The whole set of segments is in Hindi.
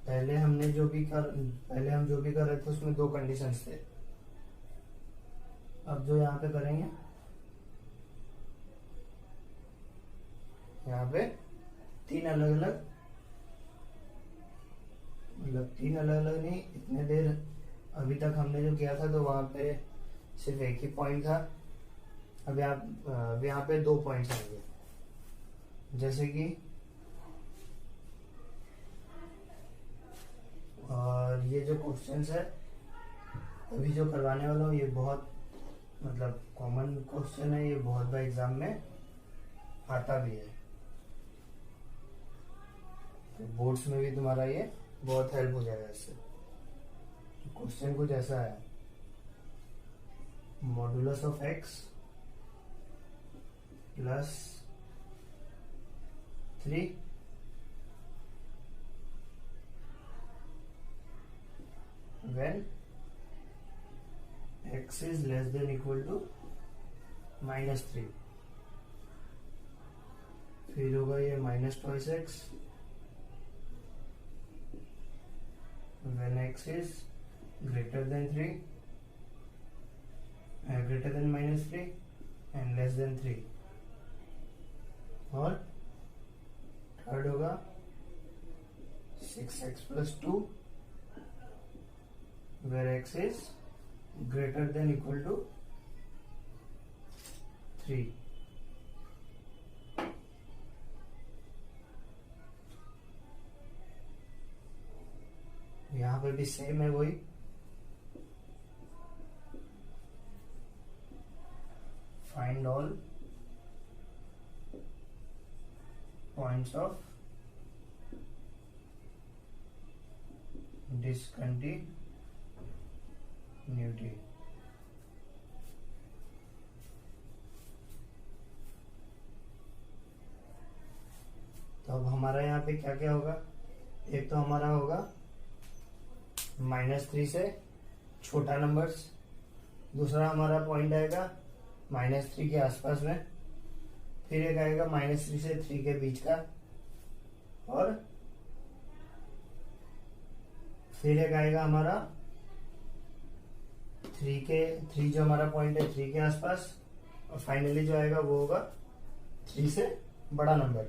पहले हम जो भी कर रहे थे उसमें दो कंडीशंस थे। अब जो यहाँ पे करेंगे, यहाँ पे तीन अलग अलग, मतलब तीन अलग अलग नहीं, इतने देर अभी तक हमने जो किया था तो वहां पे सिर्फ एक ही पॉइंट था। अब यहाँ पे दो पॉइंट्स आएंगे, जैसे कि और ये जो क्वेश्चंस है अभी जो करवाने वाला हूँ ये बहुत मतलब कॉमन क्वेश्चन है, ये बहुत बार एग्जाम में आता भी है, तो बोर्ड्स में भी तुम्हारा ये बहुत हेल्प हो जाएगा इससे। क्वेश्चन कुछ ऐसा है, modulus of x plus 3 when x is less than equal to -3, फिर होगा ये -2x when x is greater than -3 and less than 3, और थर्ड होगा 6x plus 2 where x is greater than equal to 3। यहाँ पे भी सेम है वही, find all points of discontinuity. तो अब हमारा यहाँ पे क्या क्या होगा, एक तो हमारा होगा -3 से छोटा नंबर्स, दूसरा हमारा पॉइंट आएगा -3 के आसपास में, फिर एक आएगा -3 से 3 के बीच का, और फिर एक आएगा हमारा 3 जो हमारा पॉइंट है 3 के आसपास, और फाइनली जो आएगा वो होगा 3 से बड़ा नंबर।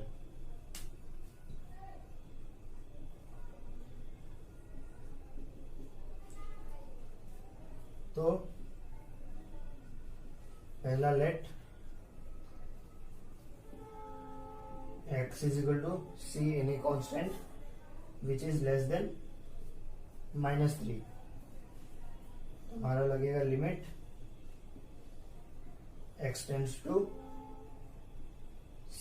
तो पहला late x is equal to c any constant which is less than -3, हमारा लगेगा limit x tends to c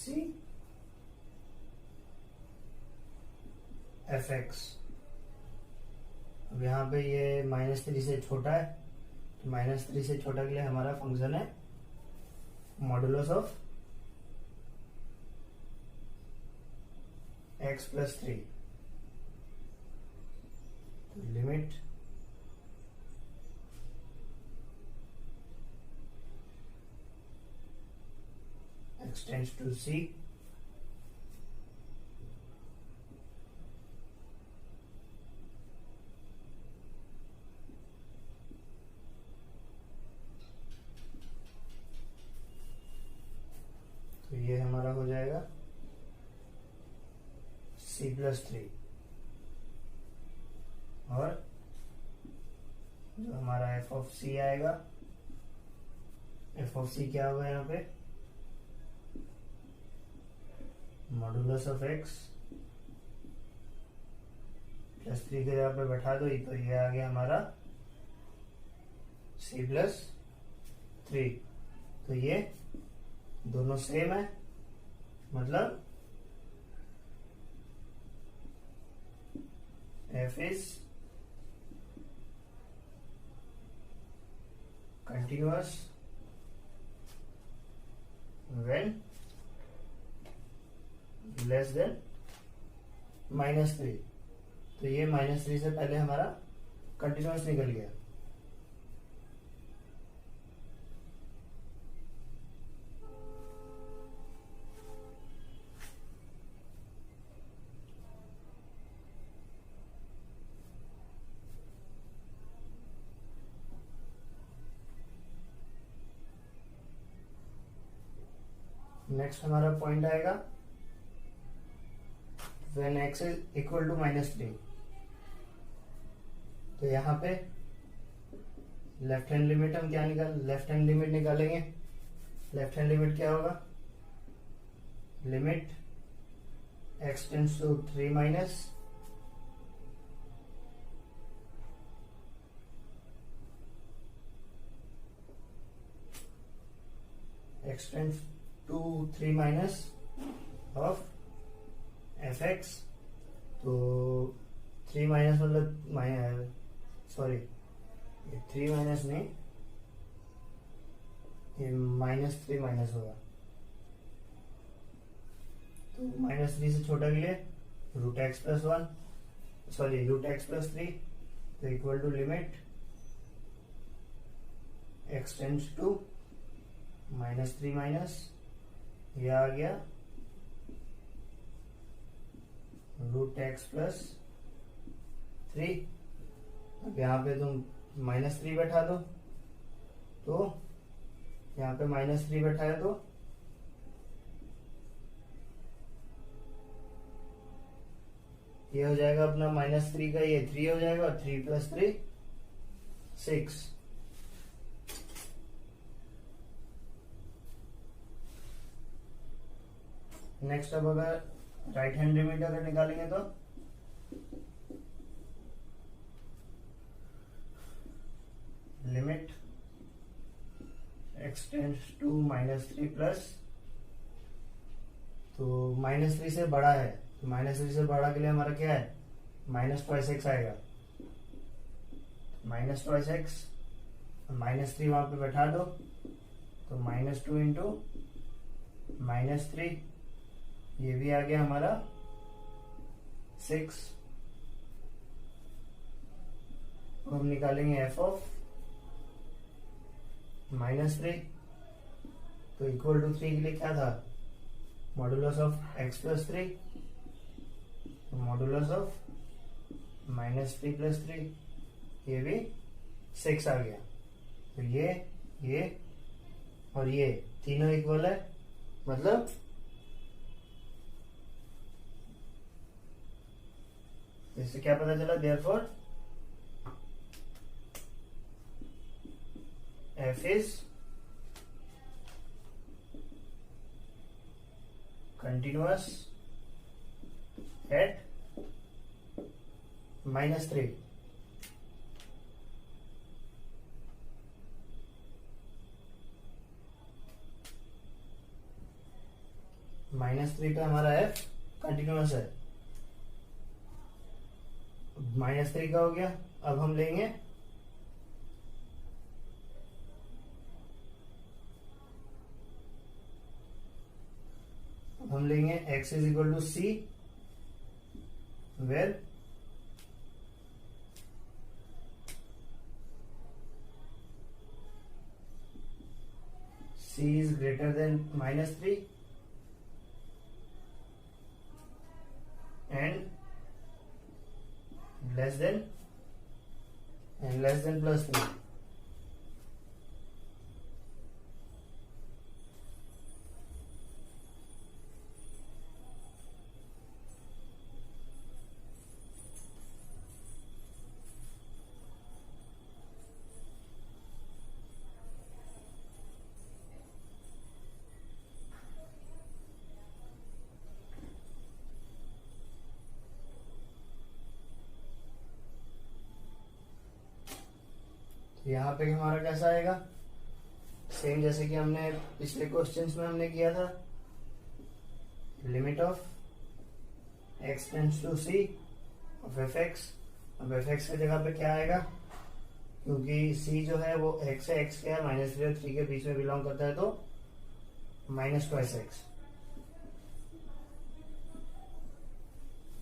fx। अब यहाँ पे ये -3 से छोटा है, तो -3 से छोटा के लिए हमारा फंक्शन है मॉडुलस ऑफ x plus 3, तो limit x tends to c तो ये हमारा हो जाएगा c plus 3, और जो हमारा f of c आएगा, f of c क्या होगा यहाँ पे, मॉडुलस ऑफ x प्लस 3 के यहाँ पे बैठा दो, तो ये आ गया हमारा c plus 3। तो ये दोनों सेम है, मतलब f is continuous when less than -3। तो ये -3 से पहले हमारा कंटिन्यूअस निकल गया। नेक्स्ट हमारा पॉइंट आएगा when x is equal to -3। तो यहाँ पे लेफ्ट हैंड लिमिट हम क्या लेफ्ट हैंड लिमिट निकालेंगे। लेफ्ट हैंड लिमिट क्या होगा, limit x tends to 3 minus x tends to 3 minus of fx। तो 3 माइनस मतलब सॉरी, ये 3 माइनस नहीं, ये -3 माइनस होगा। तो -3 से छोटा के लिए √x plus 1, sorry √x plus 3, तो equal to limit x tends to -3 minus, ये आ गया √x प्लस 3। अब यहाँ पे तुम -3 बैठा दो, तो यहाँ पे -3 बैठाया तो ये हो जाएगा अपना -3 का ये 3 हो जाएगा, 3 प्लस 3 6। नेक्स्ट अब अगर राइट हैंड लिमिट अगर निकालेंगे तो limit x tends to -3 plus, तो -3 से बड़ा है, तो -3 से बड़ा के लिए हमारा क्या है, -2x आएगा। -2x, -3 वहां पे बैठा दो, तो -2 इंटू -3, ये भी आ गया हमारा 6। अब हम निकालेंगे f ऑफ -3, तो इक्वल टू 3 के लिए क्या था, modulus of x plus 3, modulus of -3 plus 3, ये भी 6 आ गया। तो ये और ये तीनों इक्वल है, मतलब इससे क्या पता चला, therefore f is continuous at -3। -3 पे हमारा f कंटिन्यूअस है। -3 का हो गया। अब हम लेंगे x is equal to c, where c is greater than -3 and less than +3। यहाँ पे हमारा कैसा आएगा, सेम जैसे कि हमने पिछले क्वेश्चंस में हमने किया था, limit of x tends to c of fx। अब fx की जगह पे क्या आएगा, क्योंकि c जो है वो x है, x क्या है, -3 और 3 के बीच में बिलोंग करता है, तो -2x।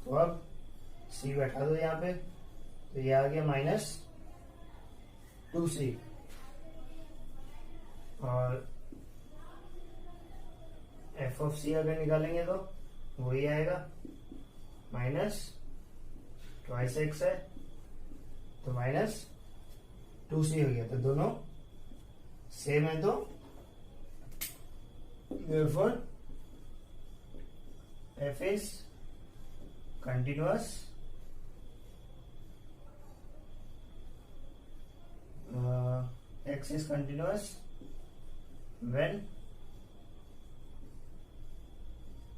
तो अब c बैठा दो यहाँ पे, तो ये आ गया -2c, और f ऑफ c अगर निकालेंगे तो वही आएगा, -2x है, तो -2c हो गया। तो दोनों सेम है, तो therefore f is continuous x is continuous when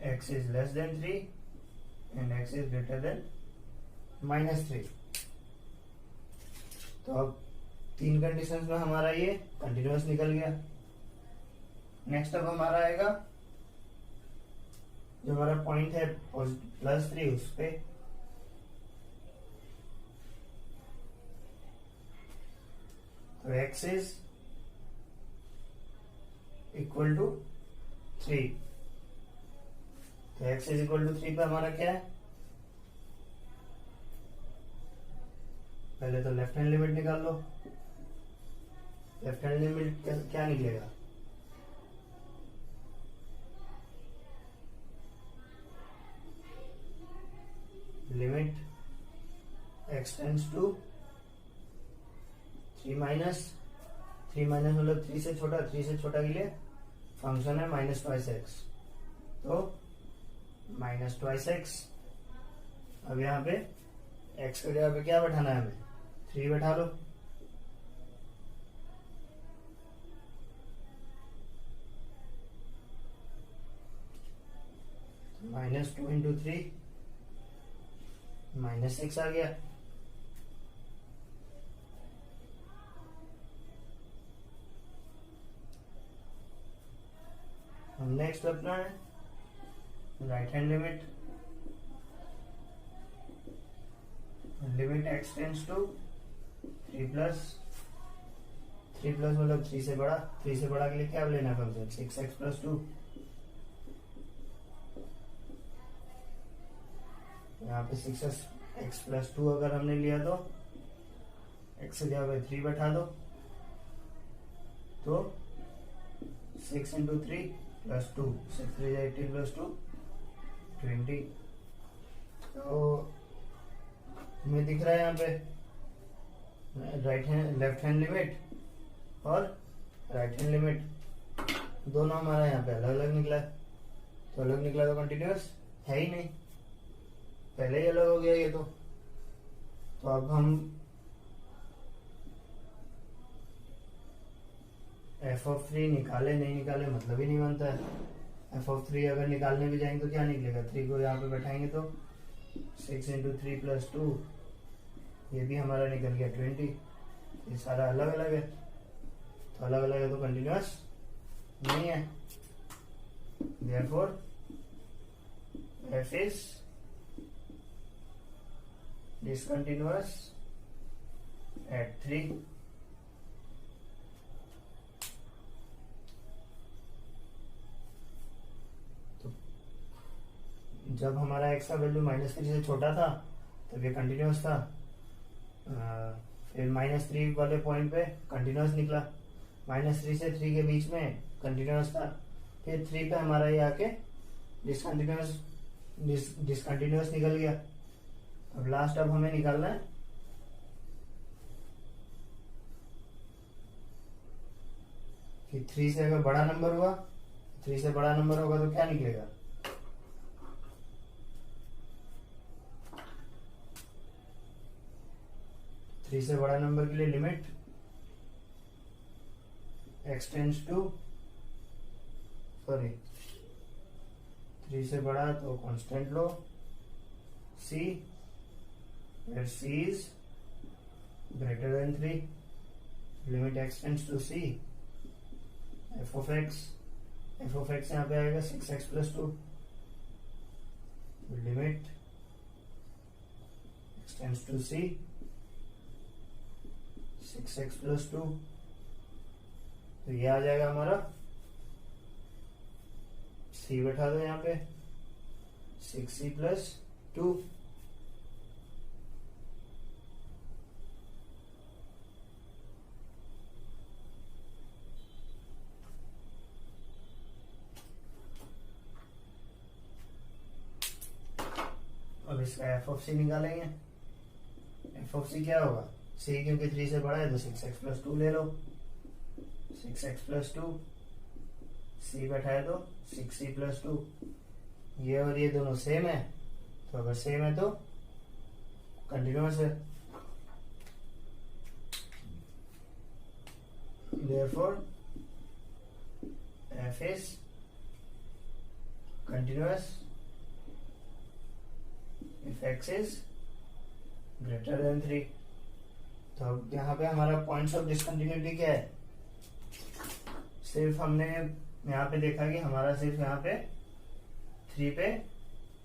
x is less than 3 and x is greater than -3। तो अब 3 कंडीशंस में हमारा ये कंटिन्यूअस निकल गया। नेक्स्ट अब हमारा आएगा जो हमारा पॉइंट है +3 उस पे तो x इज इक्वल टू 3। तो x इज इक्वल टू 3 पे हमारा क्या है, पहले तो लेफ्ट हैंड लिमिट निकाल लो। लेफ्ट हैंड लिमिट क्या निकलेगा, limit x tends to 3 minus मतलब 3 से छोटा, 3 से छोटा के लिए फंक्शन है -2x, तो -2x। अब यहाँ पे x की जगह पे क्या बैठाना है, हमें 3 बैठा लो। -2 इंटू 3 -6 आ गया। नेक्स्ट अपना है right hand limit x tends to 3 plus मतलब 3 से बड़ा, 3 से बड़ा के लिए क्या लेना फंक्शन 6x + 2। यहाँ पे 6x + 2 अगर हमने लिया तो x की जगह पे 3 बैठा दो, तो 6 इंटू 3 + 2, 6 3 18 + 2 20। तो हमें दिख रहा है यहाँ पे लेफ्ट हैंड लिमिट और राइट हैंड लिमिट दोनों हमारा यहाँ पे अलग अलग निकला है। तो अलग निकला तो कंटिन्यूअस है ही नहीं, पहले ही अलग हो गया ये तो अब हम f(3) निकाले नहीं निकाले मतलब ही नहीं बनता है। f(3) अगर निकालने भी जाएंगे तो क्या निकलेगा, 3 को यहाँ पे बैठाएंगे तो 6 इंटू 3 + 2, ये भी हमारा निकल गया 20। ये सारा अलग अलग है, तो अलग अलग है तो कंटिन्यूअस नहीं है। Therefore f is discontinuous at 3। तो जब हमारा x का वैल्यू -3 से छोटा था तब ये कंटिन्यूअस था, फिर -3 वाले पॉइंट पे कंटिन्यूअस निकला, -3 से 3 के बीच में कंटिन्यूअस था, फिर 3 पे हमारा ये आके डिसकंटिन्यूअस निकल गया। अब लास्ट अब हमें निकालना है कि 3 से अगर बड़ा नंबर हुआ, 3 से बड़ा नंबर होगा तो क्या निकलेगा, थ्री से बड़ा नंबर के लिए लिमिट x टेंड्स टू 3 से बड़ा तो constant low c, where c is greater than 3, limit x tends to c, f of x यहाँ पे आएगा 6x + 2, limit x tends to c 6x + 2, तो ये आ जाएगा हमारा c बैठा दो यहाँ पे 6c + 2। अब इसका f of c निकालेंगे। f of c क्या होगा, c क्योंकि 3 से बड़ा है तो 6x + 2 ले लो, 6x + 2, c बैठाए तो 6c + 2, ये और ये दोनों सेम है, तो अगर सेम है तो कंटिन्यूअस है। Therefore, f is continuous if x is greater than 3। तो अब यहाँ पे हमारा पॉइंट्स ऑफ डिसकंटिन्यूटी क्या है? सिर्फ हमने यहाँ पे देखा कि हमारा सिर्फ यहाँ पे 3 पे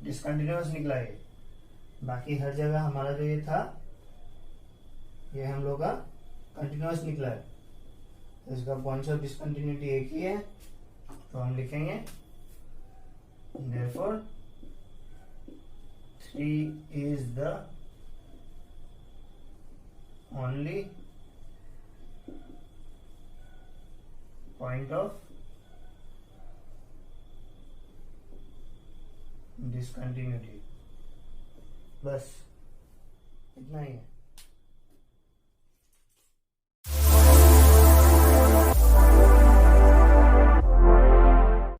डिसकंटिन्यूअस निकला है, बाकी हर जगह हमारा जो ये था ये हम लोग का कंटिन्यूअस निकला है। तो इसका पॉइंट्स ऑफ डिसकंटिन्यूटी एक ही है, तो हम लिखेंगे therefore 3 is the only point of discontinuity। बस इतना ही है।